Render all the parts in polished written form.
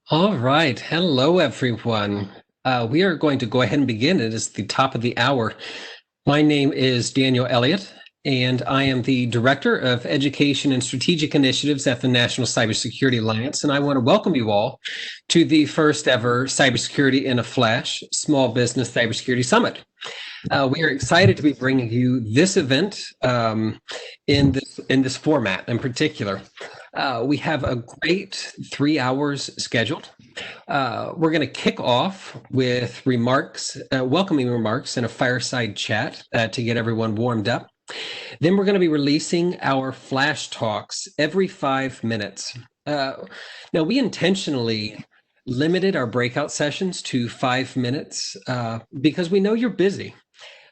All right. Hello, everyone. We are going to go ahead and begin. It is the top of the hour. My name is Daniel Elliott, and I am the Director of Education and Strategic Initiatives at the National Cybersecurity Alliance. And I want to welcome you all to the first ever Cybersecurity in a Flash Small Business Cybersecurity Summit. We are excited to be bringing you this event in this format in particular. We have a great 3 hours scheduled. We're going to kick off with welcoming remarks and a fireside chat to get everyone warmed up. Then we're going to be releasing our flash talks every 5 minutes. Now, we intentionally limited our breakout sessions to 5 minutes because we know you're busy.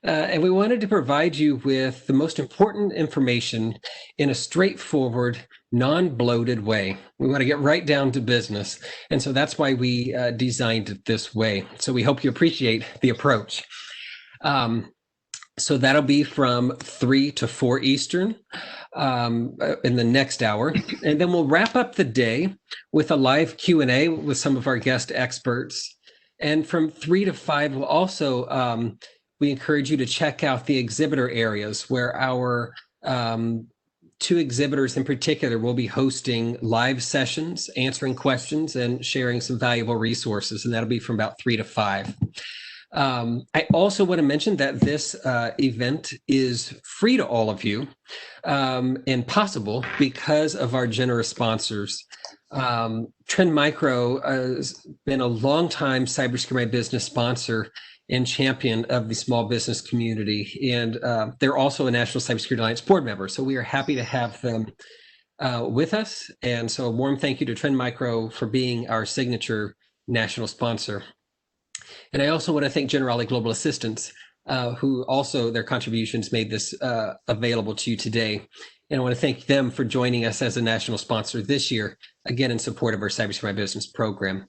And we wanted to provide you with the most important information in a straightforward, non-bloated way. We want to get right down to business. And so that's why we designed it this way. So we hope you appreciate the approach. So that'll be from 3 to 4 Eastern in the next hour. And then we'll wrap up the day with a live Q&A with some of our guest experts. And from 3 to 5, we'll also we encourage you to check out the exhibitor areas where our 2 exhibitors in particular will be hosting live sessions, answering questions, and sharing some valuable resources. And that'll be from about 3 to 5. I also want to mention that this event is free to all of you and possible because of our generous sponsors. Trend Micro has been a longtime cybersecurity business sponsor and champion of the small business community. And they're also a National Cybersecurity Alliance board member. So we are happy to have them with us. And so a warm thank you to Trend Micro for being our signature national sponsor. And I also want to thank Generali Global Assistance, who also their contributions made this available to you today. And I want to thank them for joining us as a national sponsor this year, again, in support of our Cybersecurity Business program.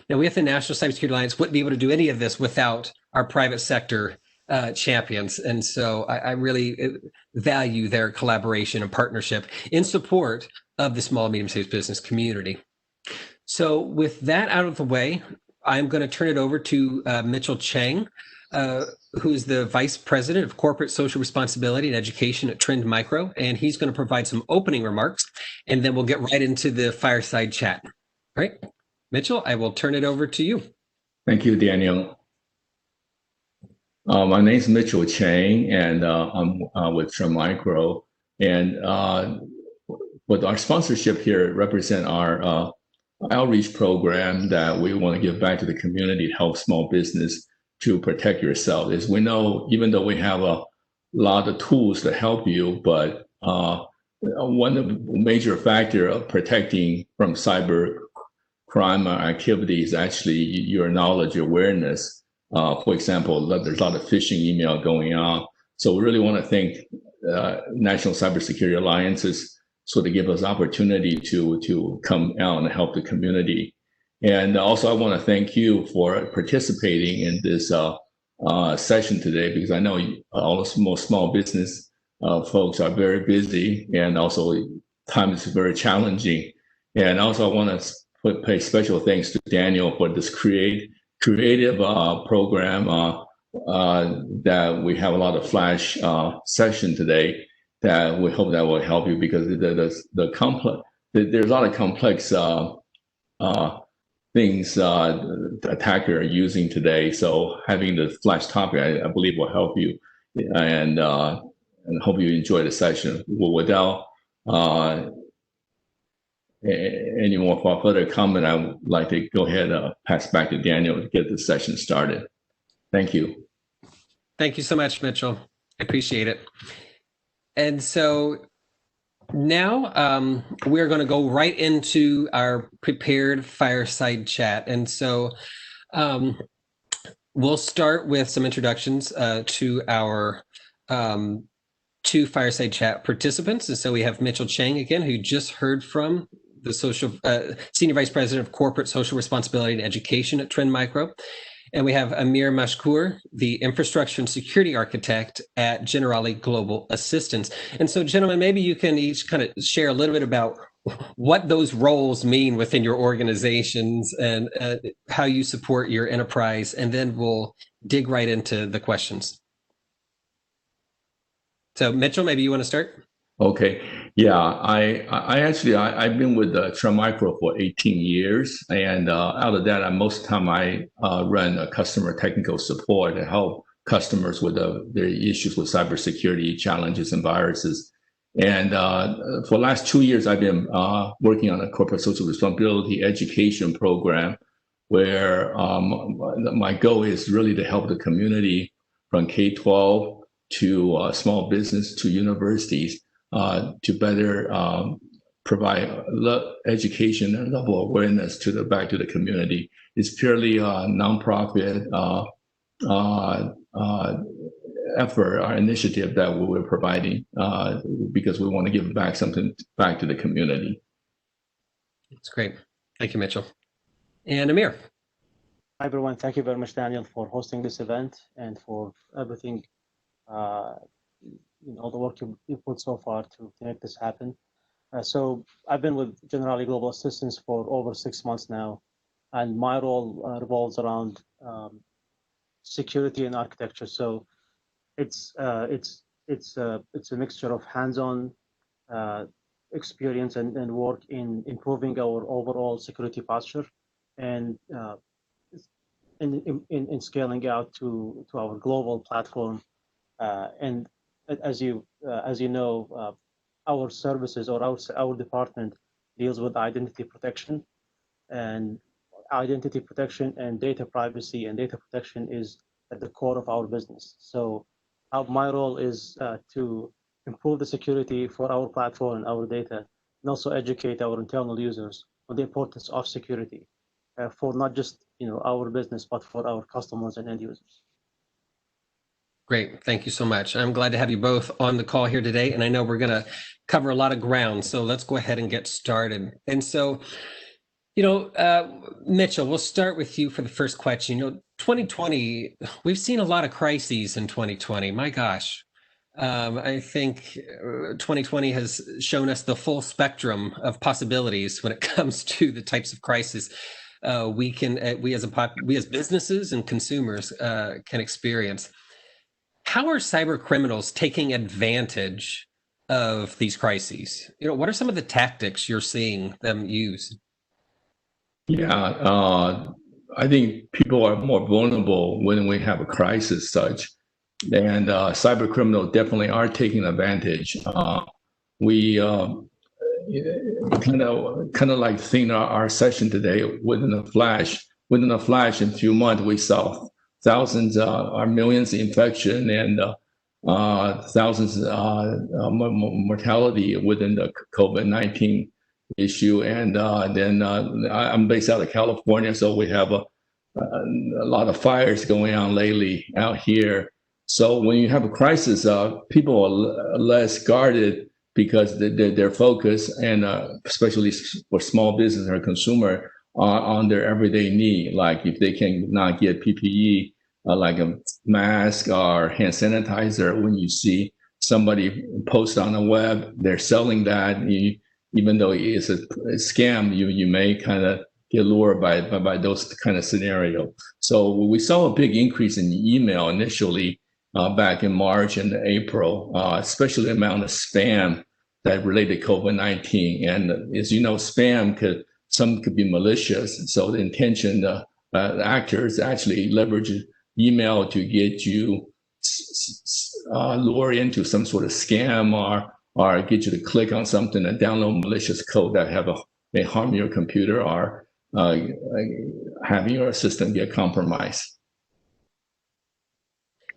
Now, we at the National Cybersecurity Alliance wouldn't be able to do any of this without our private sector champions. And so I really value their collaboration and partnership in support of the small and medium-sized business community. So with that out of the way, I'm going to turn it over to Mitchell Chang, who is the Vice President of Corporate Social Responsibility and Education at Trend Micro. And he's going to provide some opening remarks, and then we'll get right into the fireside chat. All right. Mitchell, I will turn it over to you. Thank you, Daniel. My name is Mitchell Chang, and I'm with Trend Micro. And with our sponsorship here, represent our outreach program that we want to give back to the community to help small business to protect yourself. As we know, even though we have a lot of tools to help you, but one of the major factor of protecting from cyber crime activity is actually your knowledge, awareness. For example, there's a lot of phishing email going on. So we really want to thank National Cybersecurity Alliances to give us opportunity to come out and help the community. And also I want to thank you for participating in this session today, because I know all the small business folks are very busy, and also time is very challenging. And also I want to pay special thanks to Daniel for this creative program that we have a lot of flash session today that we hope that will help you, because there's a lot of complex things the attacker are using today. So having the flash topic, I believe, will help you, and hope you enjoy the session. Without any more further comment, I would like to go ahead and pass back to Daniel to get the session started. Thank you. Thank you so much, Mitchell. I appreciate it. And so now we're going to go right into our prepared fireside chat. And so we'll start with some introductions to our 2 fireside chat participants. And so we have Mitchell Chang again, who you just heard from, the Senior Vice President of Corporate Social Responsibility and Education at Trend Micro. And we have Amir Mashkour, the infrastructure and security architect at Generali Global Assistance. And so, gentlemen, maybe you can each kind of share a little bit about what those roles mean within your organizations and how you support your enterprise. And then we'll dig right into the questions. So, Mitchell, maybe you want to start? Okay. Yeah, I've been with Trend Micro for 18 years, and out of that, most of the time I run customer technical support to help customers with their issues with cybersecurity challenges and viruses. And for the last 2 years, I've been working on a corporate social responsibility education program, where my goal is really to help the community from K-12 to small business to universities to better provide education and level of awareness back to the community. It's purely a nonprofit effort, our initiative that we're providing because we want to give back something back to the community. That's great. Thank you, Mitchell. And Amir. Hi, everyone. Thank you very much, Daniel, for hosting this event and for everything, all the work you put so far to make this happen. So I've been with Generali Global Assistance for over 6 months now, and my role revolves around security and architecture. So it's a mixture of hands-on experience and work in improving our overall security posture and in scaling out to our global platform. And as you know, our services or our department deals with identity protection, and data privacy and data protection is at the core of our business. So my role is to improve the security for our platform and our data, and also educate our internal users on the importance of security for not just our business, but for our customers and end users. Great. Thank you so much. I'm glad to have you both on the call here today. And I know we're going to cover a lot of ground. So let's go ahead and get started. And so, Mitchell, we'll start with you for the first question. 2020, we've seen a lot of crises in 2020. My gosh. I think 2020 has shown us the full spectrum of possibilities when it comes to the types of crises we as businesses and consumers can experience. How are cyber criminals taking advantage of these crises? What are some of the tactics you're seeing them use? Yeah, I think people are more vulnerable when we have a crisis such, and cyber criminals definitely are taking advantage. We kind of like seeing our session today within a flash. Within a flash, in a few months, we saw thousands or millions of infection and thousands mortality within the COVID-19 issue. And then I'm based out of California, so we have a lot of fires going on lately out here. So when you have a crisis, people are less guarded because their focus, and especially for small business or consumer, on their everyday need. Like if they can not get PPE, like a mask or hand sanitizer, when you see somebody post on the web, they're selling that, even though it's a scam, you may kind of get lured by those kind of scenario. So we saw a big increase in email initially back in March and April, especially the amount of spam that related to COVID-19. And as you know, spam could be malicious. So the intention, the actors actually leverage email to get you lure into some sort of scam or get you to click on something and download malicious code that may harm your computer or having your system get compromised.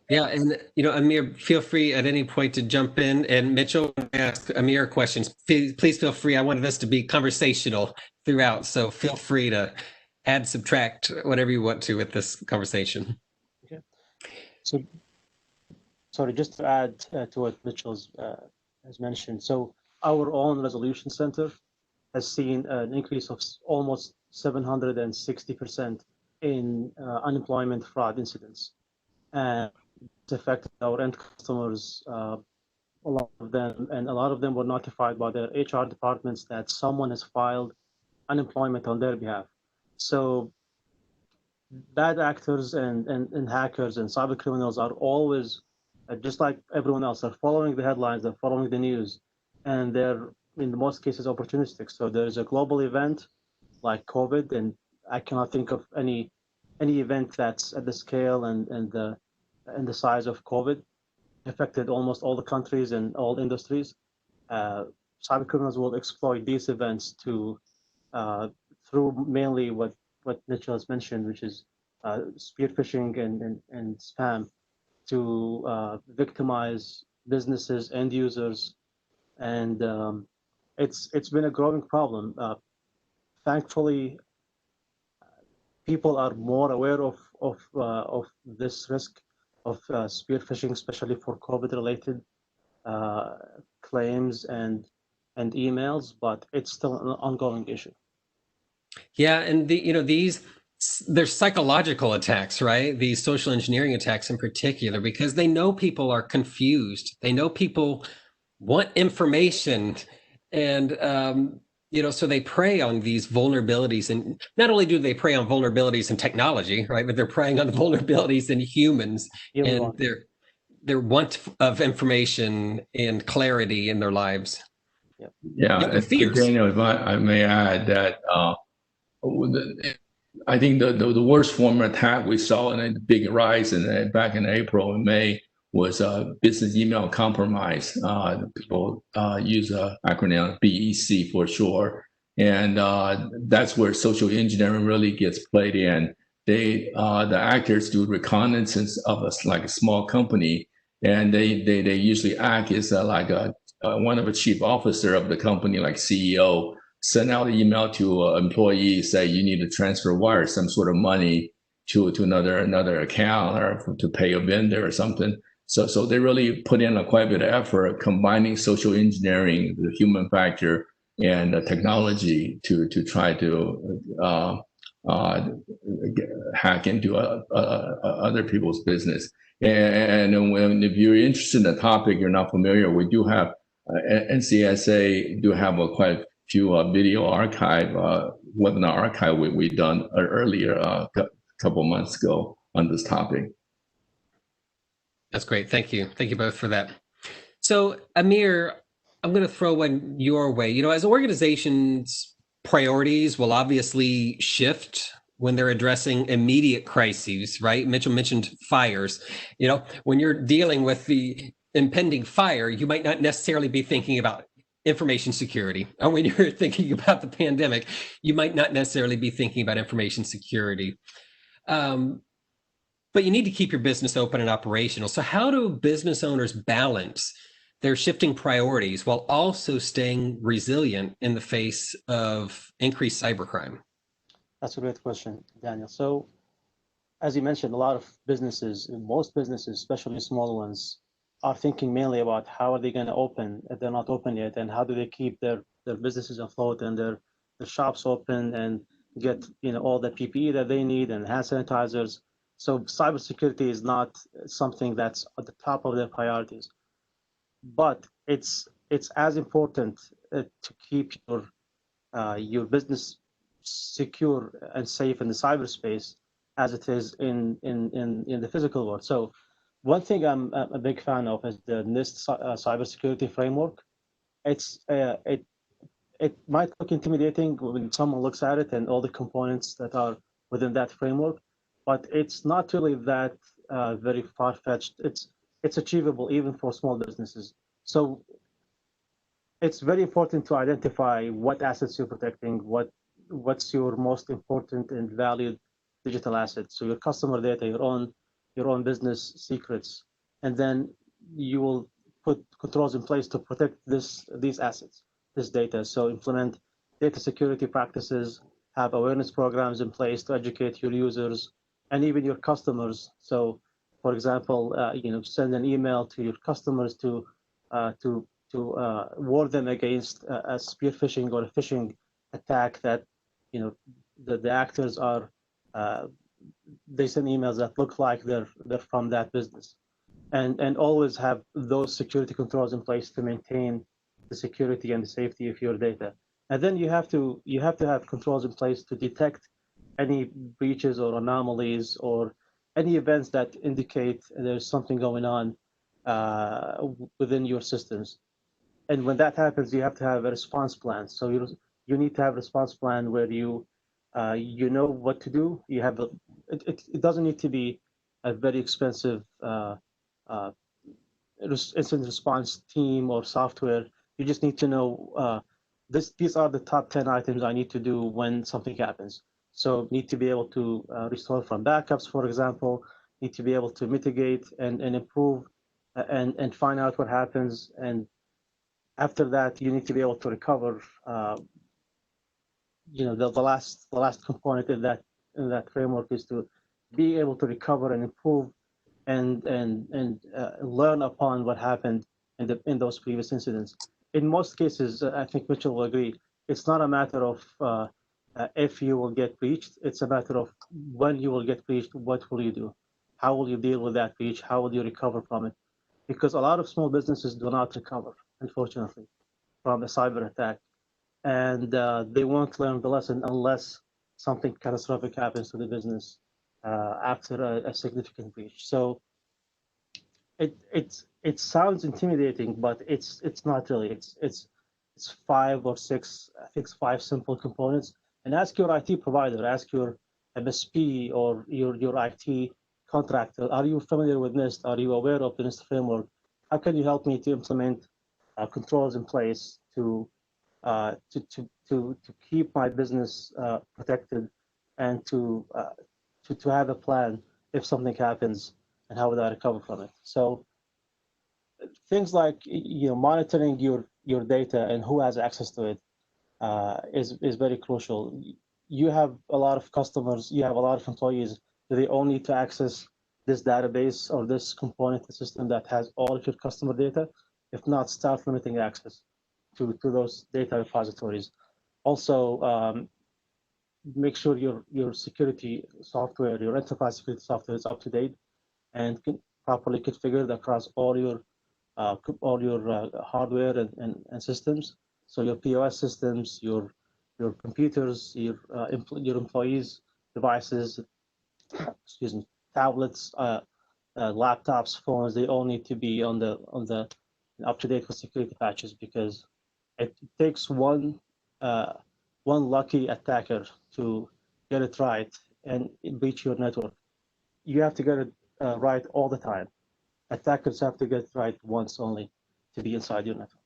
Yeah, and Amir, feel free at any point to jump in. And Mitchell, ask Amir questions. Please feel free. I wanted this to be conversational throughout, so feel free to add, subtract, whatever you want to with this conversation. Okay. So, sorry, just to add to what Mitchell has mentioned. So, our own resolution center has seen an increase of almost 760% in unemployment fraud incidents, and it's affected our end customers. A lot of them, and a lot of them were notified by their HR departments that someone has filed unemployment on their behalf. So bad actors and hackers and cyber criminals are always, just like everyone else, are following the headlines, they're following the news, and they're in most cases opportunistic. So there's a global event like COVID, and I cannot think of any event that's at the scale and the size of COVID, affected almost all the countries and all industries. Uh, Cyber criminals will exploit these events to through mainly what Mitchell has mentioned, which is spear phishing and spam, to victimize businesses, end users, and it's been a growing problem. Thankfully, people are more aware of this risk of spear phishing, especially for COVID-related uh, claims and emails, but it's still an ongoing issue. Yeah, and there's psychological attacks, right? These social engineering attacks in particular, because they know people are confused. They know people want information, and so they prey on these vulnerabilities. And not only do they prey on vulnerabilities in technology, right, but they're preying on vulnerabilities in humans and their want of information and clarity in their lives. Yeah, Their fears. Daniel, if I may add that I think the worst form of attack we saw in a big rise back in April and May was business email compromise. People use an acronym BEC for short, and that's where social engineering really gets played in. The actors do reconnaissance of like a small company, and they usually act as like one of the chief officer of the company, like CEO, send out an email to employees, say you need to transfer wire some sort of money to another account or to pay a vendor or something. So they really put in quite a bit of effort combining social engineering, the human factor, and technology to try to hack into other people's business. And if you're interested in the topic, you're not familiar, we do have NCSA do have quite a few video archive, webinar archive we done earlier a couple months ago on this topic. That's great. Thank you. Thank you both for that. So Amir, I'm going to throw one your way. As organizations, priorities will obviously shift when they're addressing immediate crises, right? Mitchell mentioned fires. When you're dealing with the impending fire, you might not necessarily be thinking about information security. Or when you're thinking about the pandemic, you might not necessarily be thinking about information security. But you need to keep your business open and operational. So how do business owners balance their shifting priorities while also staying resilient in the face of increased cybercrime? That's a great question, Daniel. So as you mentioned, a lot of businesses, most businesses, especially small ones, are thinking mainly about how are they going to open if they're not open yet, and how do they keep their businesses afloat and their shops open and get all the PPE that they need and hand sanitizers. So cybersecurity is not something that's at the top of their priorities, but it's as important to keep your business secure and safe in the cyberspace as it is in the physical world. So one thing I'm a big fan of is the NIST cybersecurity framework. It might look intimidating when someone looks at it and all the components that are within that framework, but it's not really that very far-fetched. It's achievable even for small businesses. So it's very important to identify what assets you're protecting, what's your most important and valued digital assets. So your customer data, your own business secrets, and then you will put controls in place to protect these assets, this data. So implement data security practices, have awareness programs in place to educate your users and even your customers. So, for example, send an email to your customers to warn them against a spear phishing or a phishing attack that the actors are they send emails that look like they're from that business, and always have those security controls in place to maintain the security and the safety of your data. And then you have to have controls in place to detect any breaches or anomalies or any events that indicate there's something going on within your systems. And when that happens, you have to have a response plan. So you need to have a response plan where you know what to do. You have it doesn't need to be a very expensive incident response team or software. You just need to know these are the top 10 items I need to do when something happens. So need to be able to restore from backups, for example, need to be able to mitigate and improve and find out what happens. And after that, you need to be able to recover. The last component in that framework is to be able to recover and improve and learn upon what happened in those previous incidents. In most cases, I think Mitchell will agree, it's not a matter of if you will get breached, it's a matter of when you will get breached, what will you do? How will you deal with that breach? How will you recover from it? Because a lot of small businesses do not recover, unfortunately, from a cyber attack. And they won't learn the lesson unless something catastrophic happens to the business after a significant breach. So it sounds intimidating, but it's not really. It's 5 or 6, I think 5 simple components. And ask your IT provider, ask your MSP or your IT contractor, are you familiar with NIST? Are you aware of the NIST framework? How can you help me to implement controls in place to keep my business protected and to have a plan if something happens, and how would I recover from it? So things like monitoring your data and who has access to it is very crucial. You have a lot of customers, you have a lot of employees. Do they all need to access this database or this component system that has all of your customer data? If not, start limiting access to those data repositories. Also, make sure your security software, your enterprise security software, is up to date and properly configured across all your hardware and systems. So your POS systems, your computers, your employees' devices, excuse me, tablets, laptops, phones, they all need to be on the up to date with security patches, because it takes one lucky attacker to get it right and breach your network. You have to get it right all the time. Attackers have to get it right once only to be inside your network.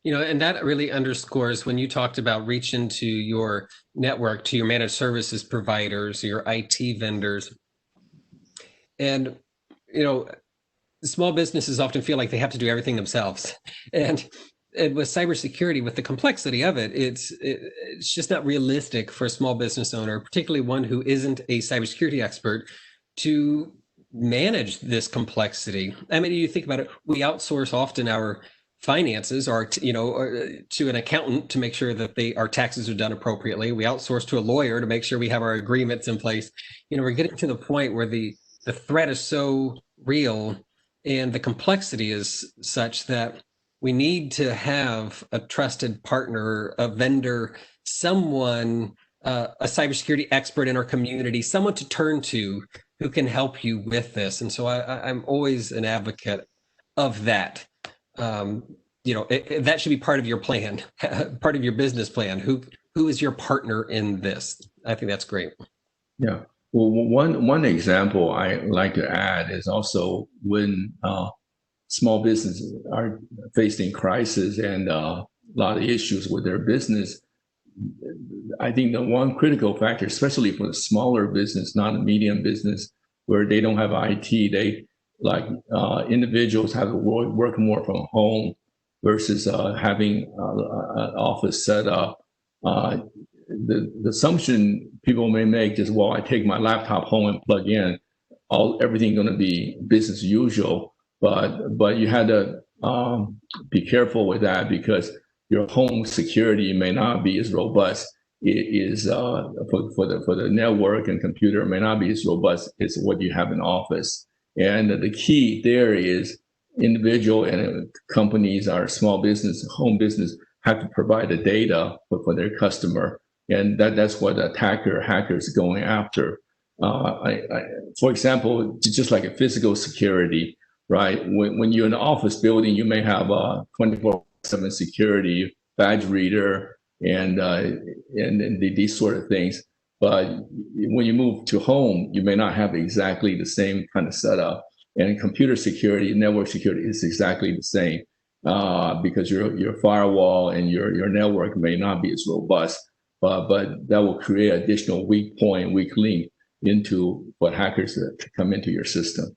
And that really underscores when you talked about reach into your network, to your managed services providers, your IT vendors. And, small businesses often feel like they have to do everything themselves. And with cybersecurity, with the complexity of it, it's just not realistic for a small business owner, particularly one who isn't a cybersecurity expert, to manage this complexity. I mean, you think about it, we outsource often our finances or to an accountant to make sure that our taxes are done appropriately. We outsource to a lawyer to make sure we have our agreements in place. We're getting to the point where the threat is so real and the complexity is such that we need to have a trusted partner, a vendor, someone, a cybersecurity expert in our community, someone to turn to who can help you with this. And so I'm always an advocate of that. That should be part of your plan, part of your business plan. Who is your partner in this? I think that's great. Yeah. Well, one example I like to add is also when small businesses are facing crisis and a lot of issues with their business. I think the one critical factor, especially for the smaller business, not a medium business, where they don't have IT, they individuals have to work more from home versus having an office set up. The assumption people may make is, well, I take my laptop home and plug in, everything going to be business as usual. But you had to be careful with that, because your home security may not be as robust is for the network and computer may not be as robust as what you have in office. And the key there is individual and companies, our small business, home business, have to provide the data for their customer, and that's what hackers going after. For example, just like a physical security, right? When you're in an office building, you may have a 24/7 security, badge reader, and these sort of things. But when you move to home, you may not have exactly the same kind of setup. And computer security, network security is exactly the same, because your firewall and your network may not be as robust, but that will create additional weak point, weak link into what hackers to come into your system.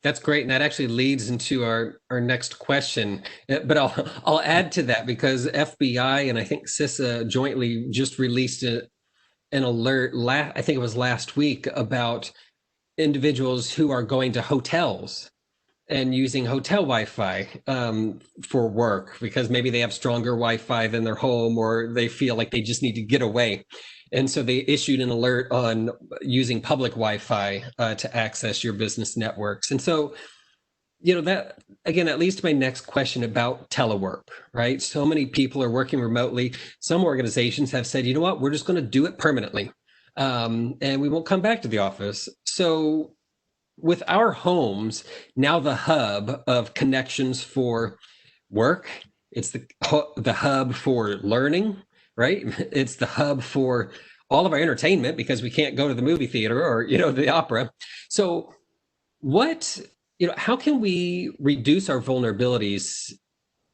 That's great, and that actually leads into our next question. But I'll add to that, because FBI and I think CISA jointly just released an alert. I think it was last week, about individuals who are going to hotels and using hotel Wi-Fi for work, because maybe they have stronger Wi-Fi than their home, or they feel like they just need to get away. And so they issued an alert on using public Wi-Fi to access your business networks. And so, that, again, that leads to my next question about telework, right? So many people are working remotely. Some organizations have said, you know what, we're just going to do it permanently, and we won't come back to the office. So with our homes now the hub of connections for work, it's the hub for learning, right? It's the hub for all of our entertainment, because we can't go to the movie theater or the opera. So how can we reduce our vulnerabilities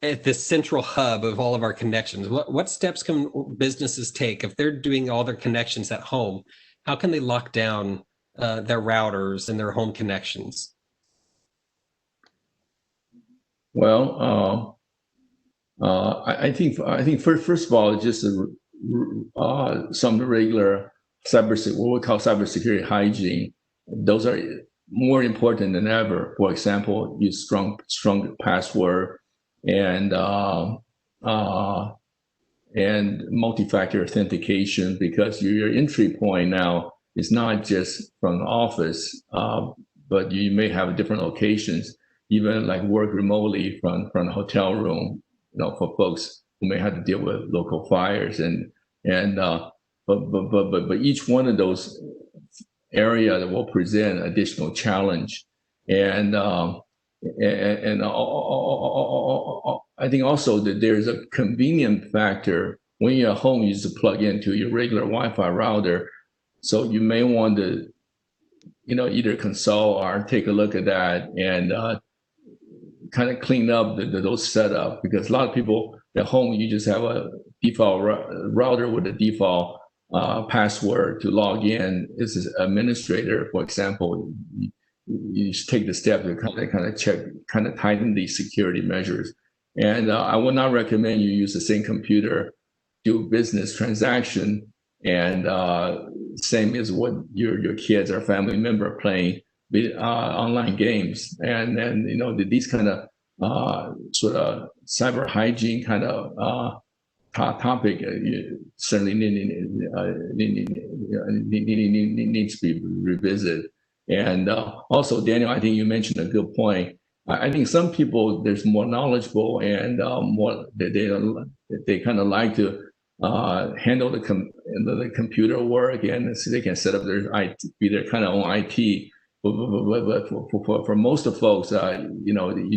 at this central hub of all of our connections? What steps can businesses take if they're doing all their connections at home? How can they lock down their routers and their home connections? Well, I think first of all, just some regular what we call cybersecurity hygiene. Those are more important than ever. For example, use strong password and multi-factor authentication, because your entry point now is not just from the office, but you may have different locations, even like work remotely from a hotel room, for folks who may have to deal with local fires but each one of those area will present additional challenge. And I think also that there's a convenient factor. When you're at home, you just plug into your regular Wi-Fi router. So you may want to, either consult or take a look at that and kind of clean up those setup, because a lot of people at home, you just have a default router with a default password to log in. As an administrator, for example, you should take the step to kind of check, kind of tighten these security measures. And I would not recommend you use the same computer, do business transaction, and same as what your kids or family member playing online games, and these kind of sort of cyber hygiene kind of topic certainly needs to be revisited. And also, Daniel, I think you mentioned a good point. I think some people there's more knowledgeable and more they kind of like to handle the computer work, and so they can set up their their kind of own IT. But for most of folks, you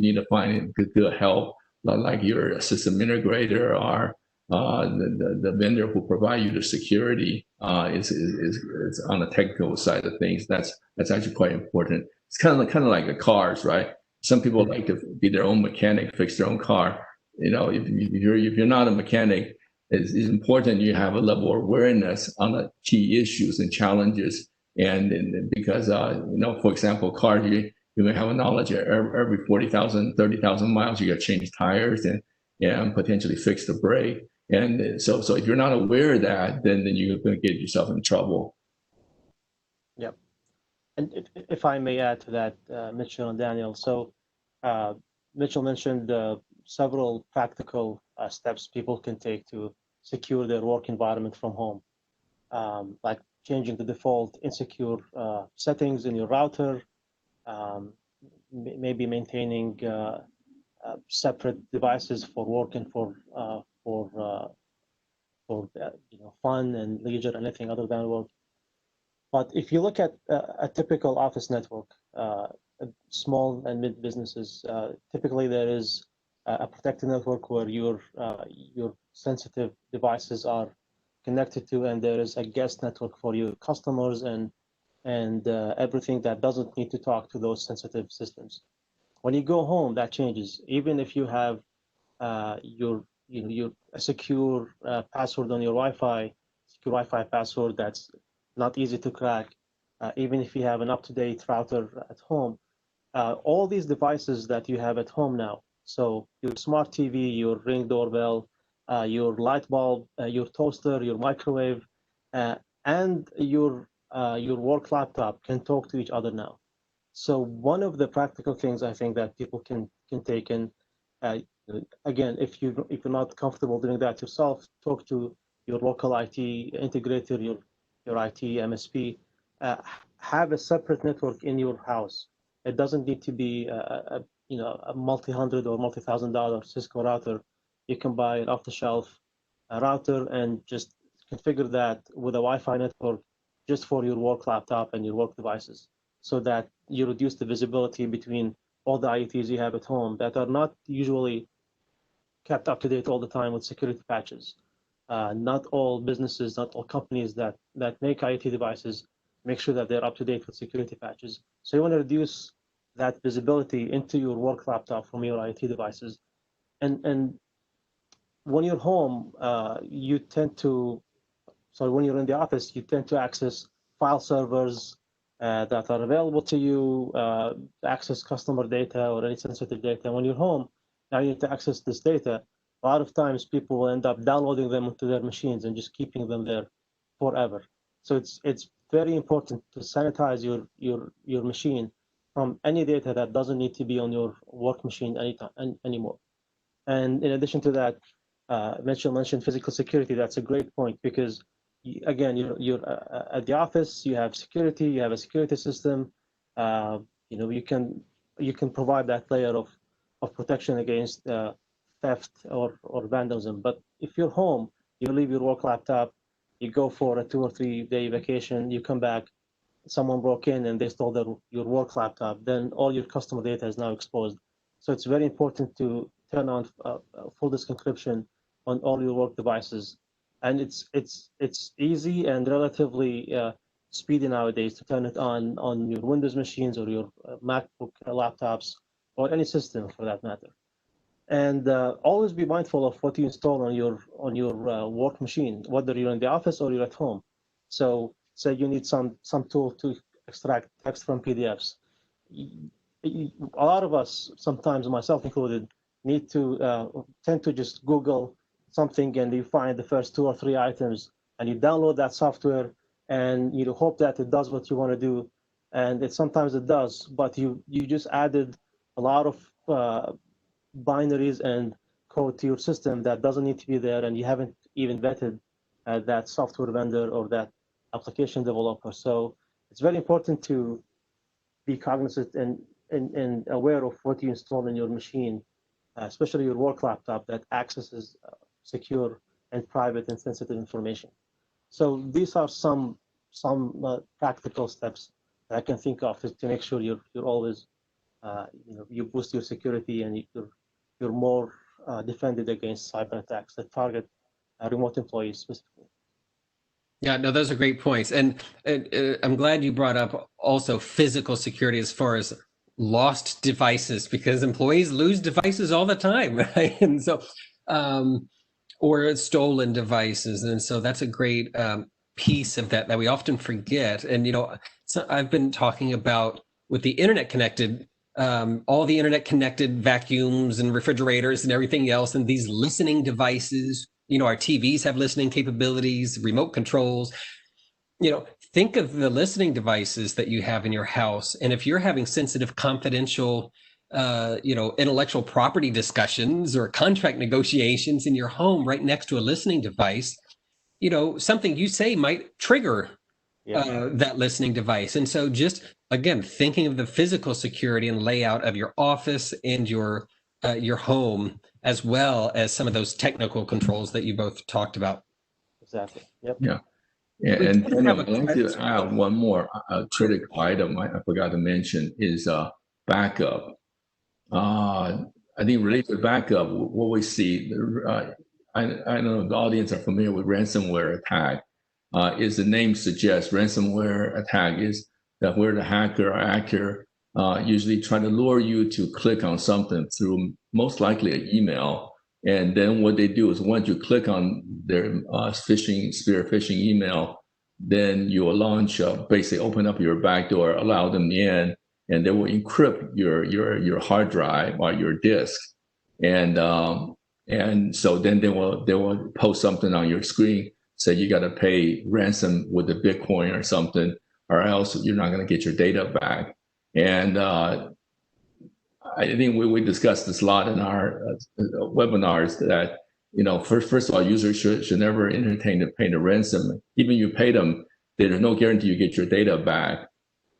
need to find good help, like your system integrator or the vendor who provide you the security is on the technical side of things. That's actually quite important. It's kind of like the cars, right? Some people like to be their own mechanic, fix their own car. If you're not a mechanic, it's important you have a level of awareness on the key issues and challenges. And because, for example, cars, you may have a knowledge every 40,000, 30,000 miles, you got to change tires and potentially fix the brake. And so if you're not aware of that, then you're going to get yourself in trouble. Yep. And if I may add to that, Mitchell and Daniel, so Mitchell mentioned several practical steps people can take to secure their work environment from home, like changing the default insecure settings in your router, um, maybe maintaining separate devices for work and for fun and leisure, anything other than work. But if you look at a typical office network, small and mid businesses, typically there is a protected network where your sensitive devices are connected to, and there is a guest network for your customers and everything that doesn't need to talk to those sensitive systems. When you go home, that changes. Even if you have your a secure password on your Wi-Fi, secure Wi-Fi password that's not easy to crack. Even if you have an up-to-date router at home, all these devices that you have at home now, so your smart TV, your Ring doorbell, your light bulb, your toaster, your microwave, and your work laptop can talk to each other now. So one of the practical things I think that people can take in, again, if you're not comfortable doing that yourself, talk to your local IT integrator, your IT MSP. Have a separate network in your house. It doesn't need to be a multi-hundred or multi-$1,000 Cisco router. You can buy an off-the-shelf router and just configure that with a Wi-Fi network just for your work laptop and your work devices, so that you reduce the visibility between all the IETs you have at home that are not usually kept up to date all the time with security patches. Not all businesses, not all companies that make IoT devices make sure that they're up to date with security patches. So you want to reduce that visibility into your work laptop from your IoT devices. And when you're home, you tend to, so when you're in the office, you tend to access file servers that are available to you, access customer data or any sensitive data. When you're home, now you need to access this data. A lot of times people will end up downloading them onto their machines and just keeping them there forever. So it's very important to sanitize your machine from any data that doesn't need to be on your work machine anymore. And in addition to that, Mitchell mentioned physical security. That's a great point, because again, you're at the office, you have security, you have a security system. You can provide that layer of protection against theft or vandalism. But if you're home, you leave your work laptop, you go for a 2 or 3 day vacation, you come back, someone broke in and they stole your work laptop, then all your customer data is now exposed. So it's very important to turn on full disk encryption on all your work devices. And it's easy and relatively speedy nowadays to turn it on your Windows machines or your MacBook laptops or any system for that matter. And always be mindful of what you install on your work machine, whether you're in the office or you're at home. So say you need some tool to extract text from PDFs. A lot of us, sometimes myself included, tend to just Google something and you find the first 2 or 3 items and you download that software and you hope that it does what you want to do, and sometimes it does, but you just added a lot of binaries and code to your system that doesn't need to be there, and you haven't even vetted that software vendor or that application developer. So it's very important to be cognizant and aware of what you install in your machine, especially your work laptop that accesses secure and private and sensitive information. So these are some practical steps that I can think of to make sure you're always you boost your security and you're more defended against cyber attacks that target remote employees specifically. Yeah, no, those are great points. And I'm glad you brought up also physical security as far as lost devices, because employees lose devices all the time, right? And so, or stolen devices. And so that's a great piece of that we often forget. And, so I've been talking about with the internet connected, all the internet connected vacuums and refrigerators and everything else, and these listening devices. Our TVs have listening capabilities, remote controls. Think of the listening devices that you have in your house. And if you're having sensitive, confidential intellectual property discussions or contract negotiations in your home right next to a listening device, something you say might trigger that listening device. And so just, again, thinking of the physical security and layout of your office and your home, as well as some of those technical controls that you both talked about. Exactly. Yep. Yeah. And Daniel, I'd like to add one more critical item I forgot to mention is backup. I think related to backup, what we see, I don't know if the audience are familiar with ransomware attack. Is the name suggests, ransomware attack is that where the hacker or actor usually try to lure you to click on something through most likely an email. And then what they do is once you click on their spear phishing email, then you will launch, basically open up your backdoor, allow them in, and they will encrypt your hard drive or your disk. And so then they will post something on your screen, say you got to pay ransom with the Bitcoin or something, or else you're not going to get your data back. And I think we discussed this a lot in our webinars that, first of all, users should never entertain paying the ransom. Even you pay them, there's no guarantee you get your data back.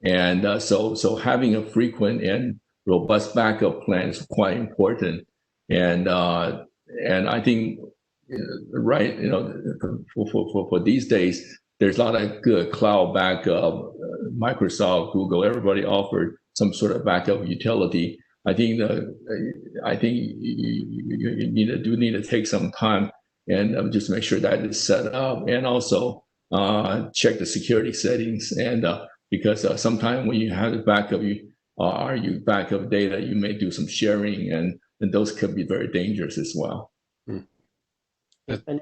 And so having a frequent and robust backup plan is quite important. And I think, right, for these days, there's a lot of good cloud backup. Microsoft, Google, everybody offered some sort of backup utility. I think you need to take some time and just make sure that is set up, and also check the security settings. And because sometimes when you have the backup, you backup data, you may do some sharing, and those could be very dangerous as well. And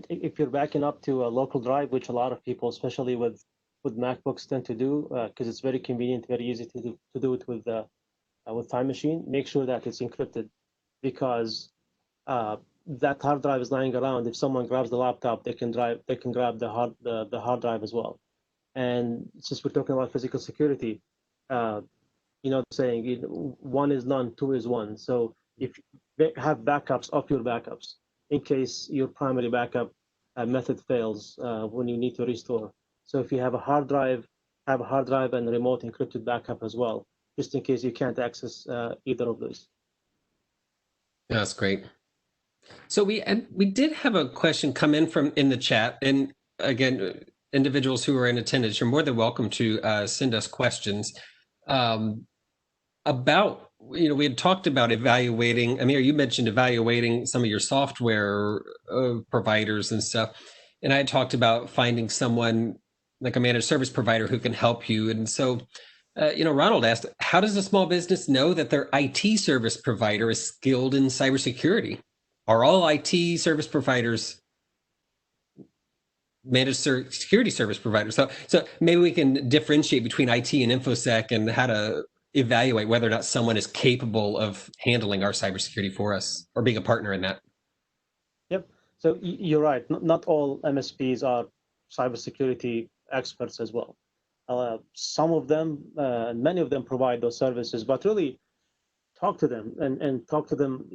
if you're backing up to a local drive, which a lot of people, especially with MacBooks, tend to do, because it's very convenient, very easy to do it with Time Machine, make sure that it's encrypted, because that hard drive is lying around. If someone grabs the laptop, they can grab the hard drive as well. And since we're talking about physical security, saying one is none, two is one. So if you have backups of your backups, in case your primary backup method fails when you need to restore. So if you have a hard drive, and remote encrypted backup as well, just in case you can't access either of those. That's great. So we did have a question come in the chat, and again, individuals who are in attendance, you're more than welcome to send us questions about. We had talked about evaluating. Amir, you mentioned evaluating some of your software providers and stuff, and I had talked about finding someone like a managed service provider who can help you. And so, Ronald asked, how does a small business know that their IT service provider is skilled in cybersecurity? Are all IT service providers managed security service providers? So maybe we can differentiate between IT and InfoSec and how to evaluate whether or not someone is capable of handling our cybersecurity for us or being a partner in that. Yep. So you're right. Not all MSPs are cybersecurity experts as well. Some of them, many of them provide those services, but really talk to them and talk to them.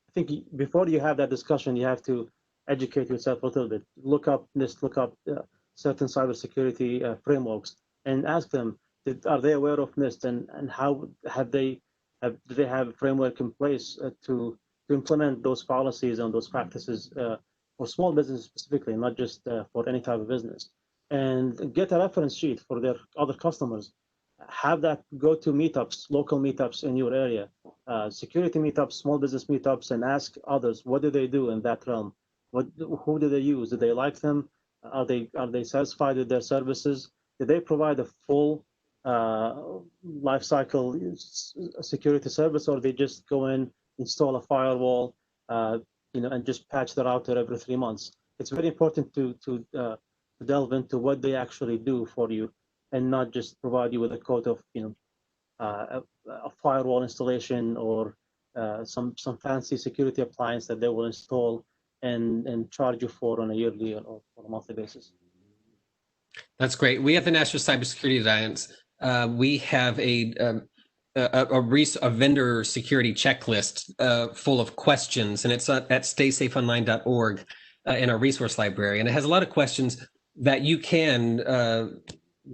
I think before you have that discussion, you have to educate yourself a little bit. Look up NIST, look up certain cybersecurity frameworks, and ask them, are they aware of NIST, and how do they have a framework in place to implement those policies and those practices for small business specifically, not just for any type of business, and get a reference sheet for their other customers. Have that go to meetups, local meetups in your area, security meetups, small business meetups, and ask others, what do they do in that realm? Who do they use? Do they like them? Are they satisfied with their services? Do they provide a full life cycle security service, or they just go in, install a firewall, and just patch the router every 3 months? It's very important to delve into what they actually do for you, and not just provide you with a quote of a firewall installation or some fancy security appliance that they will install and charge you for on a yearly or on a monthly basis. That's great. We at the National Cybersecurity Alliance, we have a a vendor security checklist full of questions, and it's at staysafeonline.org in our resource library, and it has a lot of questions that you can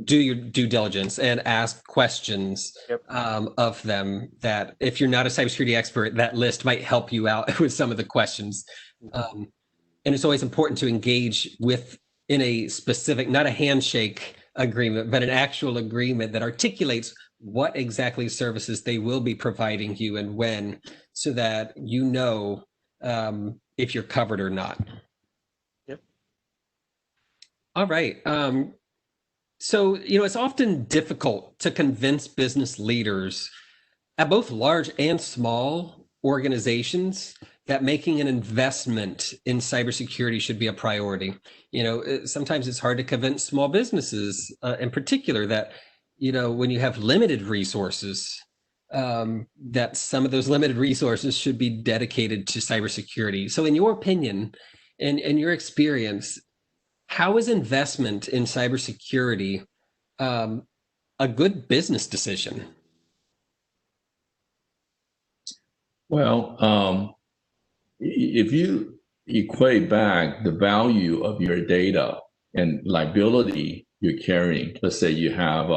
do your due diligence and ask questions of them. That if you're not a cybersecurity expert, that list might help you out with some of the questions. And it's always important to engage with in a specific, not a handshake agreement, but an actual agreement that articulates what exactly services they will be providing you and when, so that you know if you're covered or not. Yep. All right. So, it's often difficult to convince business leaders at both large and small organizations that making an investment in cybersecurity should be a priority. Sometimes it's hard to convince small businesses in particular that, when you have limited resources, that some of those limited resources should be dedicated to cybersecurity. So in your opinion, and in your experience, how is investment in cybersecurity a good business decision? Well, if you equate back the value of your data and liability you're carrying, let's say you have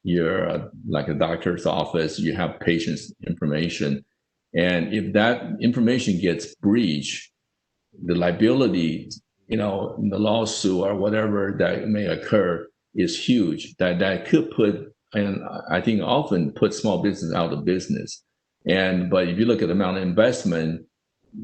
you're like a doctor's office, you have patient's information, and if that information gets breached, the liability, in the lawsuit or whatever that may occur is huge. That could put, and I think often put small business out of business. But if you look at the amount of investment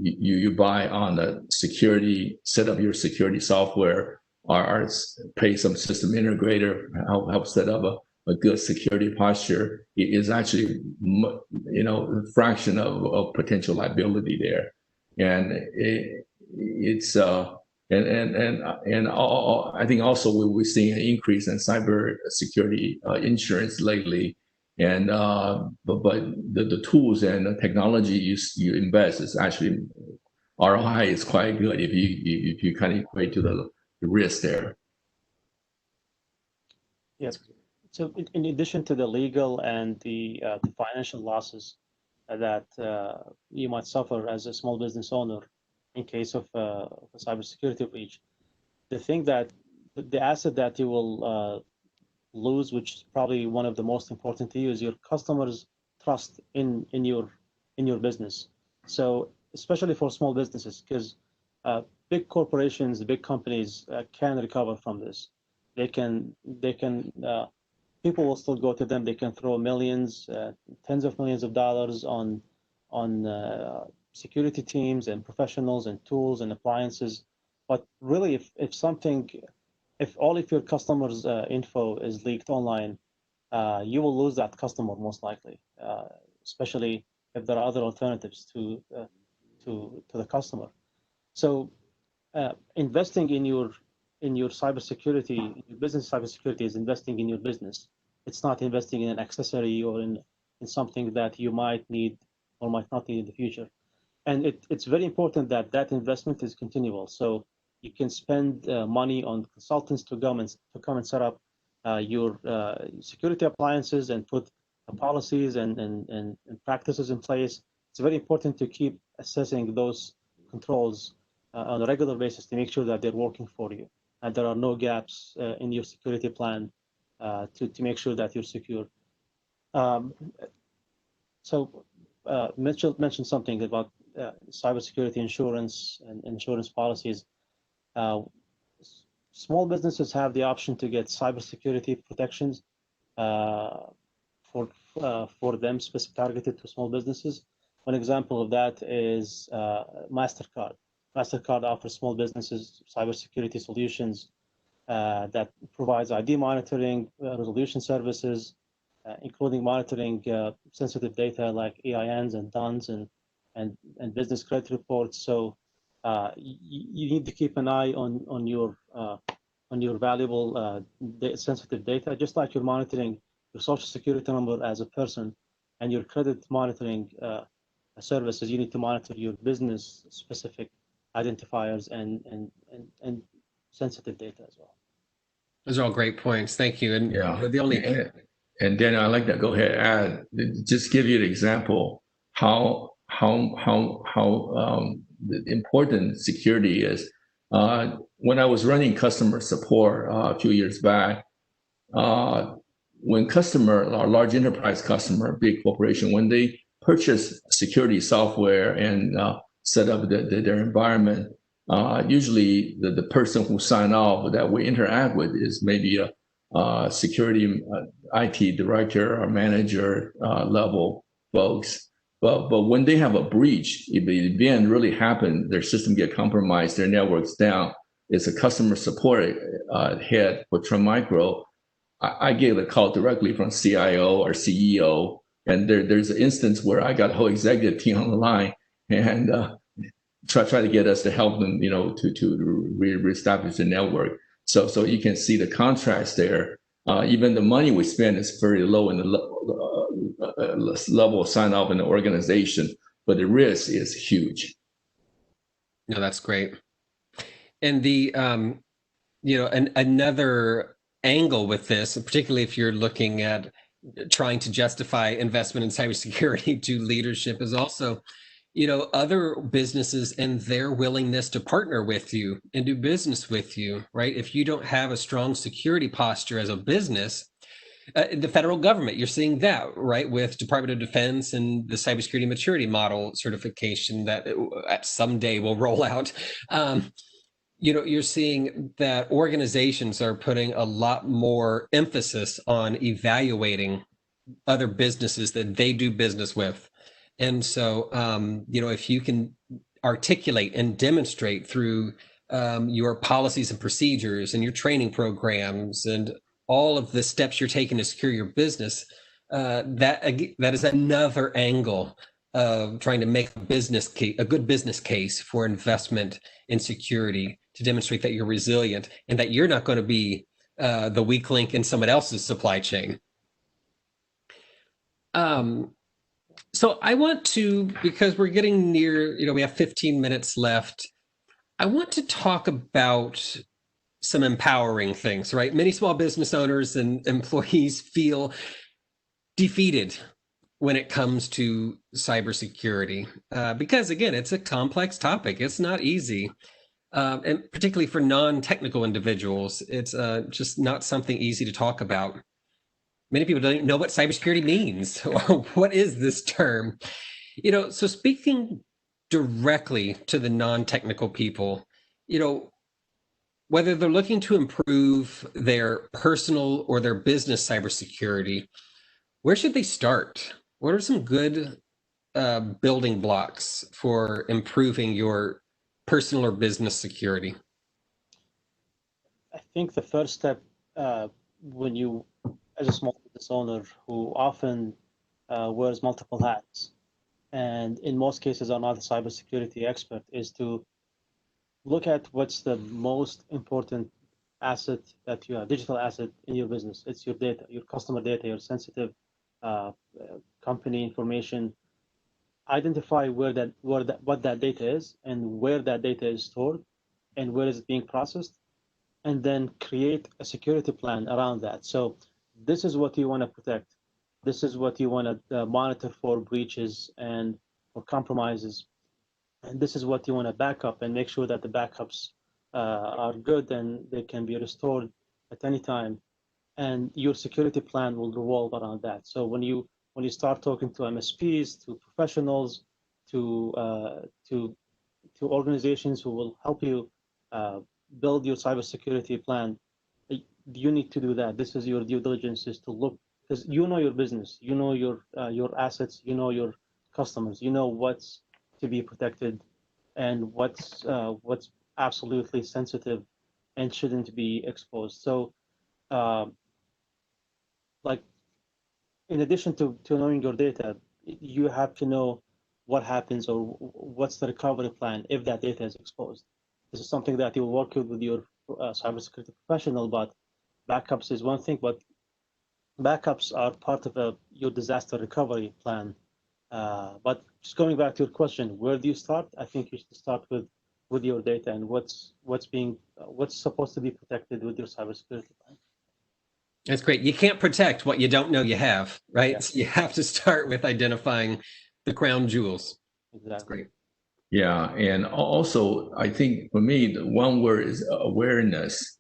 you buy on the security, set up your security software, or pay some system integrator, help set up a good security posture, it is actually, a fraction of potential liability there. And it's and I think also we're seeing an increase in cyber security insurance lately. And but the tools and the technology you invest is actually, ROI is quite good if you kind of equate to the risk there. Yes. So in addition to the legal and the financial losses that you might suffer as a small business owner in case of a cybersecurity breach, the asset that you will lose, which is probably one of the most important to you, is your customers' trust in your business. So especially for small businesses, because big corporations, big companies can recover from this. They can people will still go to them. They can throw millions, tens of millions of dollars on security teams and professionals and tools and appliances. But really, if all of your customers' info is leaked online, you will lose that customer most likely, especially if there are other alternatives to the customer. So investing in your cybersecurity, your business cybersecurity, is investing in your business. It's not investing in an accessory or in something that you might need or might not need in the future. And it's very important that that investment is continual. So you can spend money on consultants to come and set up your security appliances and put policies and practices in place. It's very important to keep assessing those controls on a regular basis to make sure that they're working for you and there are no gaps in your security plan to make sure that you're secure. So Mitchell mentioned something about cybersecurity insurance and insurance policies. Small businesses have the option to get cybersecurity protections for them, specific targeted to small businesses. One example of that is MasterCard. MasterCard offers small businesses cybersecurity solutions that provides ID monitoring, resolution services, including monitoring sensitive data like EINs and DUNS and business credit reports. So you need to keep an eye on your valuable sensitive data, just like you're monitoring your social security number as a person and your credit monitoring services. You need to monitor your business specific identifiers and sensitive data as well. Those are all great points. Thank you. And Yeah. the only and Daniel, I'd like to go ahead and add, just give you an example how important security is. When I was running customer support a few years back, when our large enterprise customer, big corporation, when they purchase security software and set up their environment, usually the person who sign off that we interact with is maybe a security IT director or manager level folks. But when they have a breach, if the event really happened, their system get compromised, their network's down, it's a customer support head for Trend Micro. I get a call directly from CIO or CEO, and there's an instance where I got a whole executive team on the line and try to get us to help them, to reestablish the network. So you can see the contrast there. Even the money we spend is very low in the level of sign off in the organization, but the risk is huge. No, that's great. And the another angle with this, particularly if you're looking at trying to justify investment in cybersecurity to leadership, is also, other businesses and their willingness to partner with you and do business with you, right? If you don't have a strong security posture as a business, the federal government, you're seeing that, right, with Department of Defense and the cybersecurity maturity model certification that someday will roll out. You're seeing that organizations are putting a lot more emphasis on evaluating other businesses that they do business with. And so, if you can articulate and demonstrate through your policies and procedures and your training programs and all of the steps you're taking to secure your business, that is another angle of trying to make a good business case for investment in security, to demonstrate that you're resilient and that you're not going to be the weak link in someone else's supply chain. So I want to, because we're getting near, we have 15 minutes left. I want to talk about some empowering things, right? Many small business owners and employees feel defeated when it comes to cybersecurity, because again, it's a complex topic. It's not easy. And particularly for non-technical individuals, it's just not something easy to talk about. Many people don't know what cybersecurity means. What is this term? So speaking directly to the non-technical people, whether they're looking to improve their personal or their business cybersecurity, where should they start? What are some good building blocks for improving your personal or business security? I think the first step, when you, as a small business owner who often wears multiple hats, and in most cases are not a cybersecurity expert, is to look at what's the most important asset that you have, digital asset in your business. It's your data, your customer data, your sensitive company information. Identify what that data is and where that data is stored and where is it being processed, and then create a security plan around that. So this is what you want to protect. This is what you want to monitor for breaches and for compromises. And this is what you want to back up and make sure that the backups are good and they can be restored at any time. And your security plan will revolve around that. So when you start talking to MSPs, to professionals, to organizations who will help you build your cybersecurity plan, you need to do that. This is your due diligence, is to look, because you know your business, you know your assets, you know your customers, you know what's to be protected and what's absolutely sensitive and shouldn't be exposed. So, like, in addition to knowing your data, you have to know what happens or what's the recovery plan if that data is exposed. This is something that you'll work with your cybersecurity professional, but backups is one thing, but backups are part of your disaster recovery plan. But just going back to your question, where do you start? I think you should start with your data and what's supposed to be protected with your cybersecurity plan. That's great. You can't protect what you don't know you have, right? Yeah. So you have to start with identifying the crown jewels. Exactly. That's great. Yeah, and also I think for me, the one word is awareness.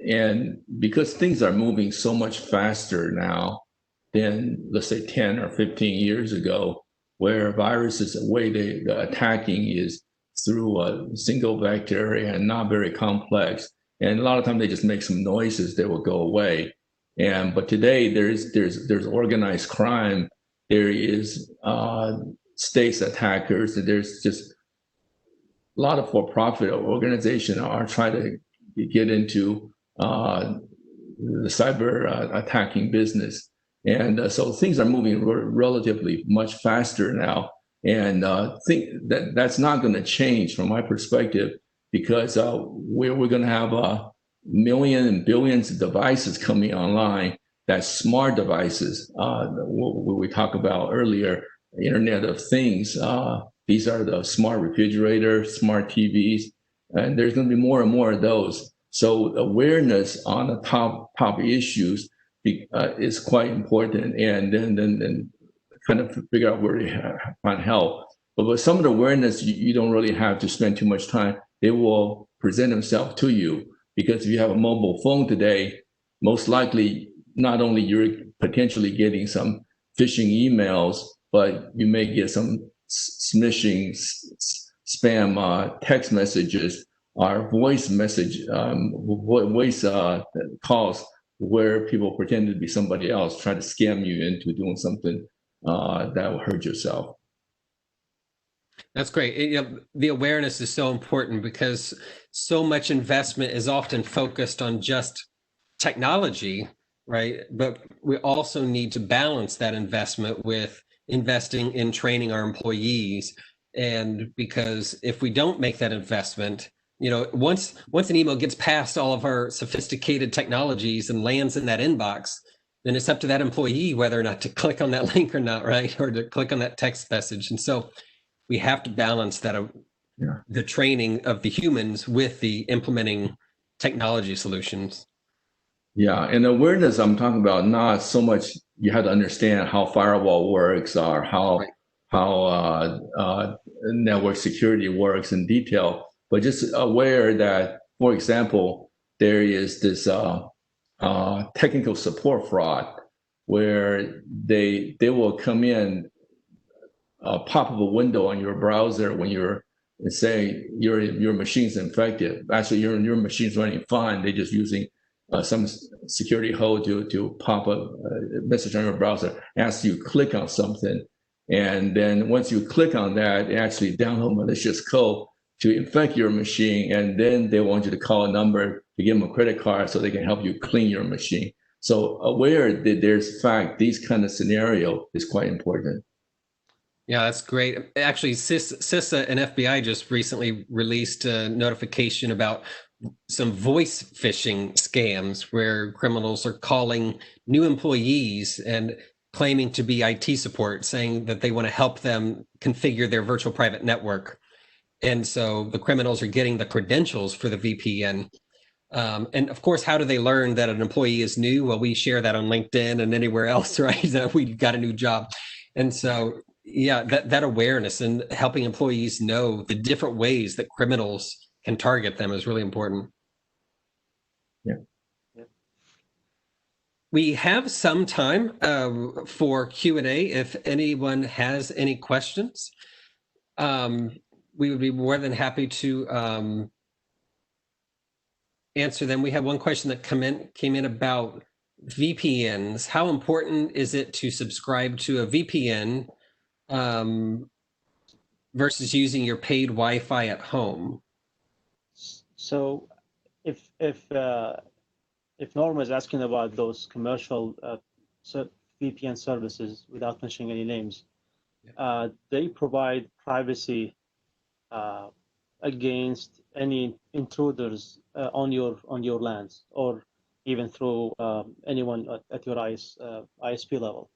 And because things are moving so much faster now than, let's say, 10 or 15 years ago, where viruses, the way the attacking is through a single vector and not very complex. And a lot of times they just make some noises that will go away. But today there's organized crime, there is states attackers, and there's just a lot of for-profit organizations are trying to get into the cyber attacking business. And so things are moving relatively much faster now. And think that that's not going to change from my perspective, because we're going to have millions and billions of devices coming online, that's smart devices. What we talked about earlier, Internet of Things. These are the smart refrigerators, smart TVs, and there's going to be more and more of those. So awareness on the top issues is quite important, and then kind of figure out where to find help. But with some of the awareness, you don't really have to spend too much time. They will present themselves to you, because if you have a mobile phone today, most likely not only you're potentially getting some phishing emails, but you may get some smishing spam text messages or voice calls where people pretend to be somebody else, try to scam you into doing something that will hurt yourself. That's great. The awareness is so important, because so much investment is often focused on just technology, right? But we also need to balance that investment with investing in training our employees. And because if we don't make that investment, once an email gets past all of our sophisticated technologies and lands in that inbox, then it's up to that employee whether or not to click on that link or not, right? Or to click on that text message. And so we have to balance that, the training of the humans with the implementing technology solutions. Yeah, and awareness I'm talking about, not so much you have to understand how firewall works or how network security works in detail, but just aware that, for example, there is this technical support fraud where they will come in, pop up a window on your browser when you're saying your machine's infected. Actually, your machine's running fine. They're just using some security hole to pop up a message on your browser, asks you to click on something. And then once you click on that, it actually download malicious code to infect your machine. And then they want you to call a number to give them a credit card so they can help you clean your machine. So aware that there's fact, these kind of scenario is quite important. Yeah, that's great. Actually, CISA and FBI just recently released a notification about some voice phishing scams where criminals are calling new employees and claiming to be IT support, saying that they want to help them configure their virtual private network. And so the criminals are getting the credentials for the VPN. And of course, how do they learn that an employee is new? Well, we share that on LinkedIn and anywhere else, right? That we got a new job. And so, yeah, that awareness and helping employees know the different ways that criminals can target them is really important. Yeah. We have some time for Q&A. If anyone has any questions, we would be more than happy to answer them. We have one question that came in about VPNs. How important is it to subscribe to a VPN versus using your paid Wi-Fi at home? So if Norma is asking about those commercial VPN services, without mentioning any names, they provide privacy against any intruders on your lands, or even through anyone at your ISP level.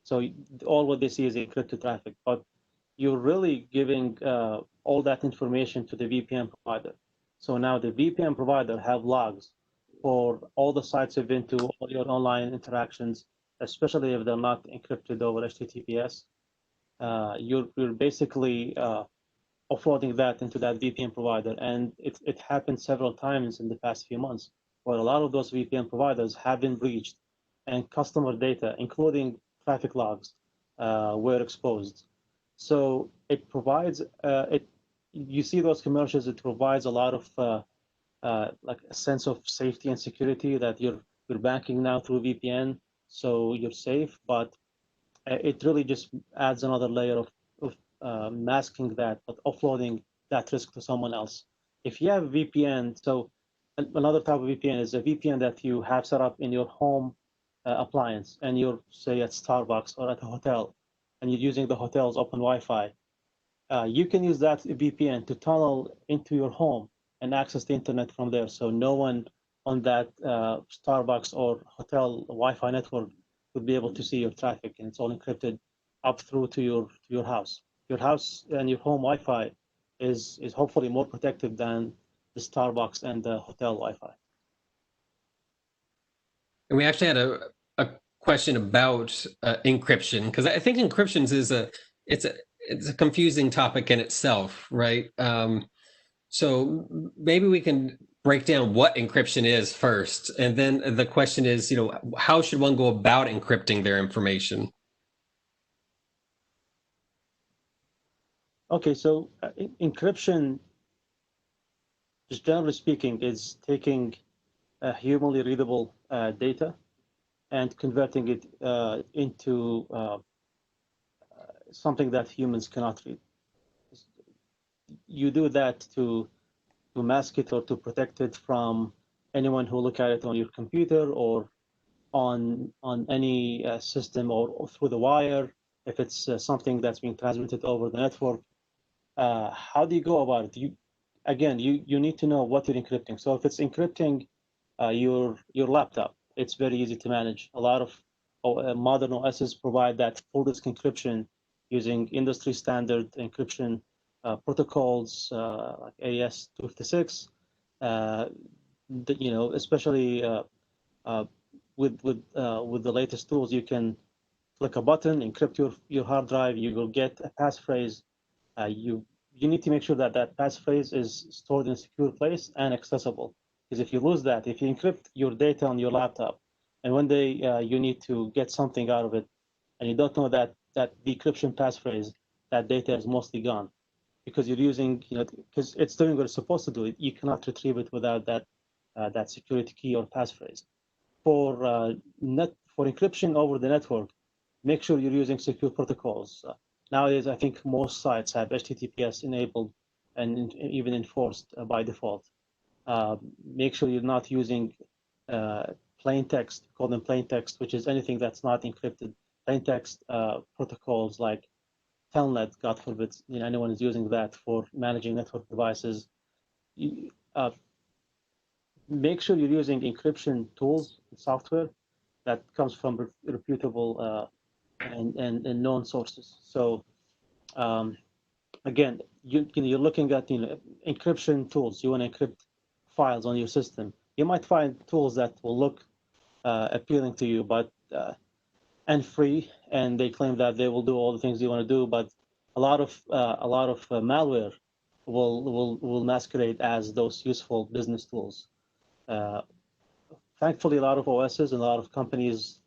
So all what they see is encrypted traffic, but you're really giving all that information to the VPN provider. So now the VPN provider have logs for all the sites you've been to, all your online interactions, especially if they're not encrypted over HTTPS. You're basically offloading that into that VPN provider. And it happened several times in the past few months where a lot of those VPN providers have been breached and customer data, including traffic logs, were exposed. So it provides, you see those commercials, it provides a lot of like a sense of safety and security that you're banking now through VPN, so you're safe, but it really just adds another layer of masking that, but offloading that risk to someone else. If you have VPN, so another type of VPN is a VPN that you have set up in your home appliance, and you're, say, at Starbucks or at a hotel, and you're using the hotel's open Wi-Fi. You can use that VPN to tunnel into your home and access the internet from there. So no one on that Starbucks or hotel Wi-Fi network would be able to see your traffic, and it's all encrypted up through to your house. Your house and your home Wi-Fi is hopefully more protected than the Starbucks and the hotel Wi-Fi. And we actually had a question about encryption, because I think encryptions is it's a confusing topic in itself, right? So maybe we can break down what encryption is first, and then the question is, how should one go about encrypting their information? Okay, so encryption, just generally speaking, is taking humanly readable data and converting it into something that humans cannot read. You do that to mask it or to protect it from anyone who look at it on your computer or on any system or through the wire, if it's something that's being transmitted over the network. How do you go about it? You need to know what you're encrypting. So if it's encrypting your laptop, it's very easy to manage. A lot of modern OSs provide that full disk encryption using industry standard encryption protocols like AES-256. Especially with the latest tools, you can click a button, encrypt your hard drive. You will get a passphrase. You need to make sure that passphrase is stored in a secure place and accessible. Because if you lose that, if you encrypt your data on your laptop, and one day you need to get something out of it, and you don't know that decryption passphrase, that data is mostly gone, because you're using, because it's doing what it's supposed to do. You cannot retrieve it without that security key or passphrase. For encryption over the network, make sure you're using secure protocols. Nowadays, I think most sites have HTTPS enabled and even enforced by default. Make sure you're not using plain text, call them plain text, which is anything that's not encrypted. Plain text protocols like Telnet, God forbid, anyone is using that for managing network devices. Make sure you're using encryption tools and software that comes from reputable and known sources. So again, you're looking at encryption tools. You want to encrypt files on your system. You might find tools that will look appealing to you, but and free, and they claim that they will do all the things you want to do. But a lot of malware will masquerade as those useful business tools. Thankfully, a lot of OSs and a lot of companies,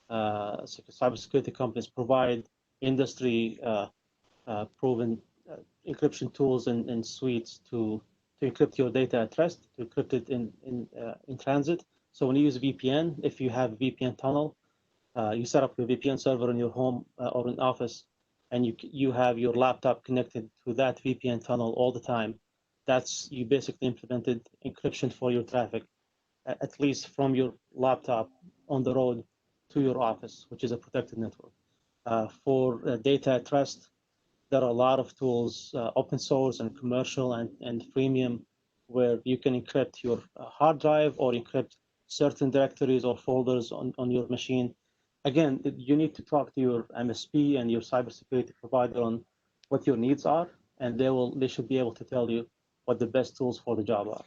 cybersecurity companies, provide industry proven encryption tools and suites to encrypt your data at rest, to encrypt it in transit. So when you use VPN, if you have VPN tunnel, you set up your VPN server in your home or in office, and you have your laptop connected to that VPN tunnel all the time. You basically implemented encryption for your traffic, at least from your laptop on the road to your office, which is a protected network. For data at rest, there are a lot of tools, open source and commercial and freemium, where you can encrypt your hard drive or encrypt certain directories or folders on your machine. Again, you need to talk to your MSP and your cybersecurity provider on what your needs are, and they should be able to tell you what the best tools for the job are.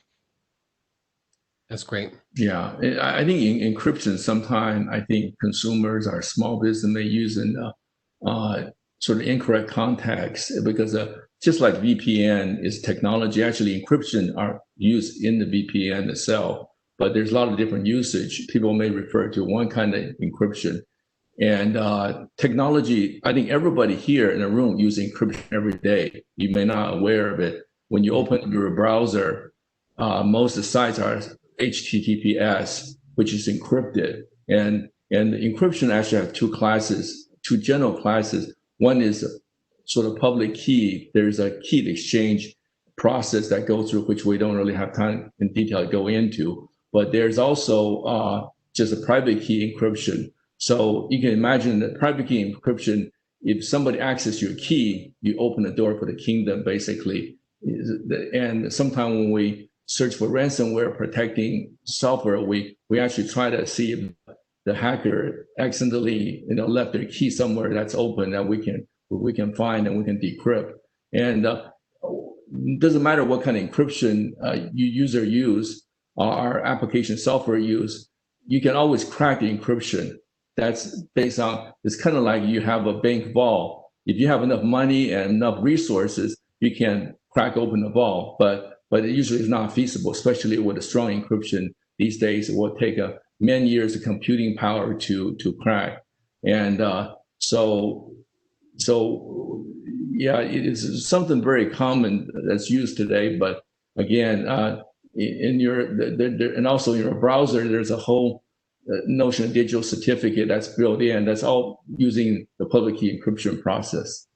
That's great. Yeah, I think in encryption, sometimes I think consumers or small business may use in sort of incorrect context because just like VPN is technology, actually encryption are used in the VPN itself, but there's a lot of different usage. People may refer to one kind of encryption. And technology, I think everybody here in the room uses encryption every day. You may not be aware of it. When you open your browser, most of the sites are HTTPS, which is encrypted. And the encryption actually have two classes, two general classes. One is sort of public key. There's a key exchange process that goes through, which we don't really have time in detail to go into. But there's also just a private key encryption. So you can imagine that private key encryption, if somebody accesses your key, you open the door for the kingdom, basically. And sometimes when we search for ransomware protecting software, we actually try to see if the hacker accidentally left their key somewhere that's open that we can find and we can decrypt. And it doesn't matter what kind of encryption user use or application software use, you can always crack the encryption. That's based on, it's kind of like you have a bank vault. If you have enough money and enough resources, you can crack open the vault, but it usually is not feasible, especially with a strong encryption these days. It will take many years of computing power to crack. And so yeah, it is something very common that's used today. But again, in your and also in your browser, there's a whole notion of digital certificate that's built in. That's all using the public key encryption process.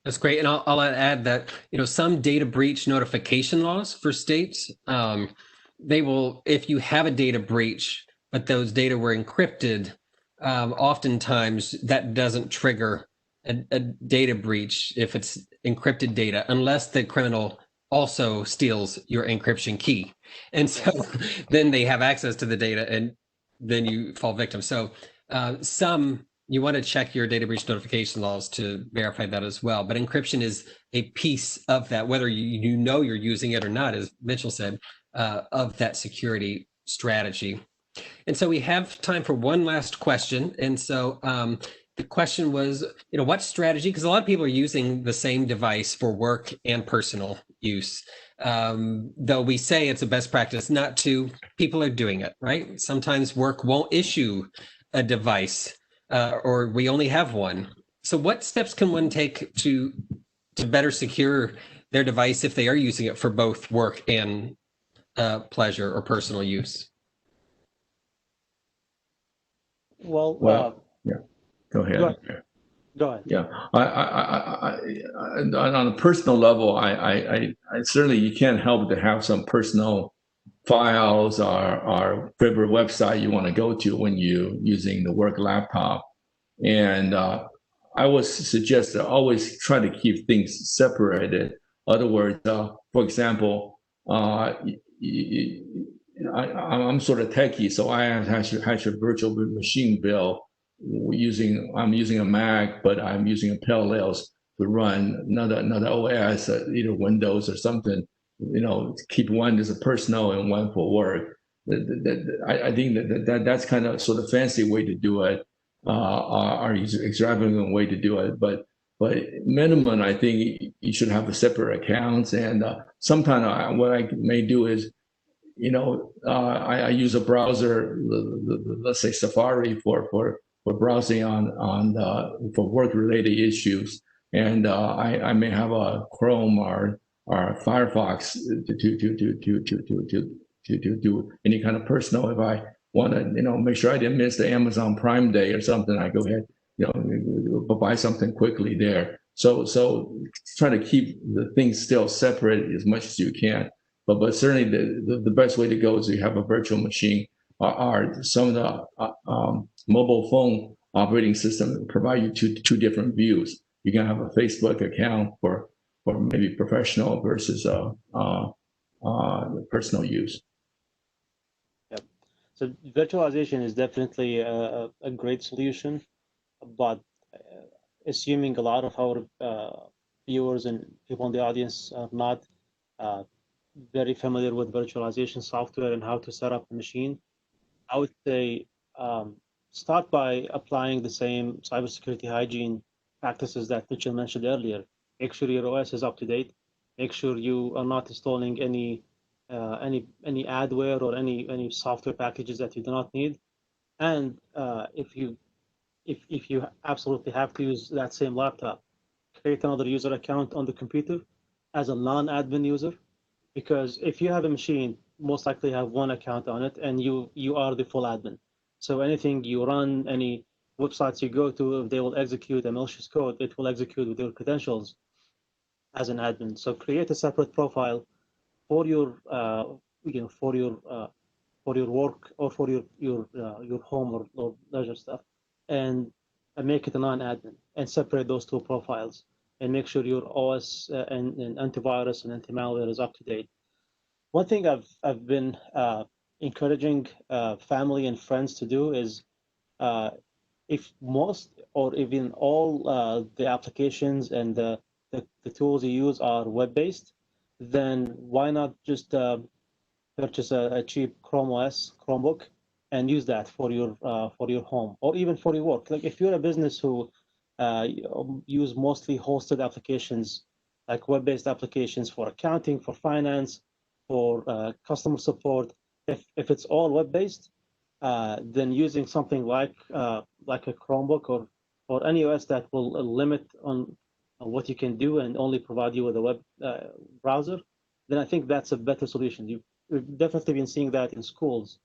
That's great. And I'll add that, some data breach notification laws for states, they will, if you have a data breach, but those data were encrypted, oftentimes that doesn't trigger a data breach if it's encrypted data, unless the criminal also steals your encryption key. And so then they have access to the data and then you fall victim. So you want to check your data breach notification laws to verify that as well. But encryption is a piece of that, whether you know you're using it or not, as Mitchell said, of that security strategy. And so we have time for one last question. And so the question was, what strategy, because a lot of people are using the same device for work and personal use. Though we say it's a best practice not to, people are doing it, right? Sometimes work won't issue a device or we only have one. So what steps can one take to better secure their device if they are using it for both work and pleasure or personal use? Well, yeah, go ahead. Go ahead. Yeah, on a personal level, I certainly, you can't help to have some personal files or favorite website you want to go to when you're using the work laptop. And I would suggest to always try to keep things separated. In other words, for example, I'm sort of techie, so I have a virtual machine built I'm using a Mac, but I'm using a Parallels to run another OS, either Windows or something. Keep one as a personal and one for work. I think that's kind of sort of fancy way to do it, or extravagant way to do it. But minimum, I think you should have a separate accounts. And sometimes what I may do is, I use a browser, let's say Safari for browsing on for work related issues, and I may have a Chrome or Firefox to do any kind of personal. If I want to make sure I didn't miss the Amazon Prime Day or something, I go ahead buy something quickly there. So try to keep the things still separate as much as you can. But certainly the best way to go is you have a virtual machine or some of the mobile phone operating system provide you two different views. You can have a Facebook account for maybe professional versus personal use. Yep. So virtualization is definitely a great solution, but assuming a lot of our viewers and people in the audience are not very familiar with virtualization software and how to set up a machine, I would say start by applying the same cybersecurity hygiene practices that Mitchell mentioned earlier. Make sure your OS is up to date. Make sure you are not installing any adware or any software packages that you do not need. And if you absolutely have to use that same laptop, create another user account on the computer as a non-admin user, because if you have a machine, most likely have one account on it, and you are the full admin. So anything you run, any websites you go to, if they will execute a malicious code, it will execute with your credentials as an admin. So create a separate profile for your for your work or for your home or leisure stuff, and make it a non-admin and separate those two profiles and make sure your OS and antivirus and anti-malware is up to date. One thing I've been encouraging family and friends to do is if most or even all the applications and the tools you use are web-based, then why not just purchase a cheap Chrome OS Chromebook and use that for your home or even for your work. Like if you're a business who use mostly hosted applications, like web-based applications for accounting, for finance, for customer support, if it's all web-based, then using something like a Chromebook or any OS that will limit on what you can do and only provide you with a web browser, then I think that's a better solution. We've definitely been seeing that in schools,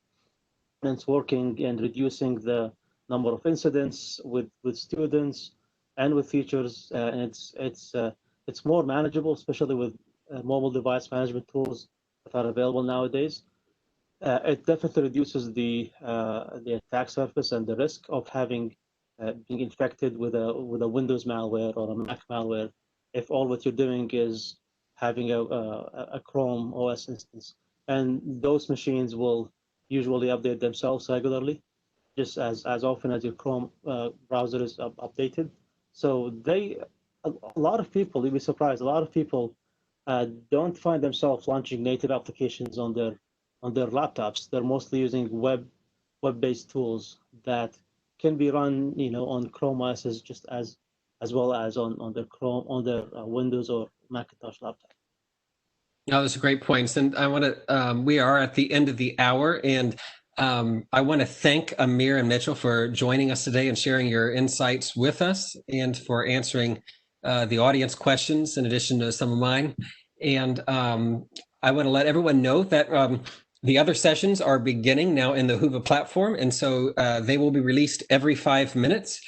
and it's working and reducing the number of incidents with students and with teachers, and it's more manageable, especially with mobile device management tools that are available nowadays. It definitely reduces the attack surface and the risk of being infected with a Windows malware or a Mac malware if all what you're doing is having a Chrome OS instance. And those machines will usually update themselves regularly, just as often as your Chrome browser is updated. So a lot of people, you'd be surprised, a lot of people don't find themselves launching native applications on their laptops. They're mostly using web-based tools that can be run, on Chrome OS just as well as on their Windows or Macintosh laptop. No, those are great points. And I want to, we are at the end of the hour, and I want to thank Amir and Mitchell for joining us today and sharing your insights with us and for answering the audience questions in addition to some of mine. And I want to let everyone know that the other sessions are beginning now in the Whova platform. And so they will be released every 5 minutes.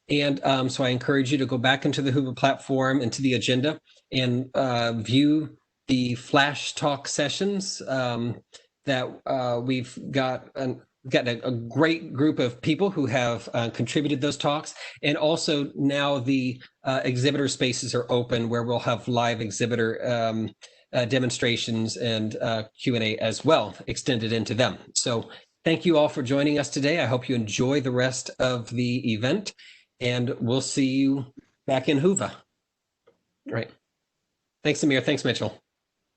And so I encourage you to go back into the Whova platform, into the agenda, and view the Flash Talk sessions that we've got a great group of people who have contributed those talks. And also now the exhibitor spaces are open where we'll have live exhibitor demonstrations and Q&A as well extended into them. So thank you all for joining us today. I hope you enjoy the rest of the event, and we'll see you back in Whova. All right. Thanks, Amir. Thanks, Mitchell.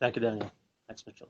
Thank you, Daniel. Thanks, Mitchell.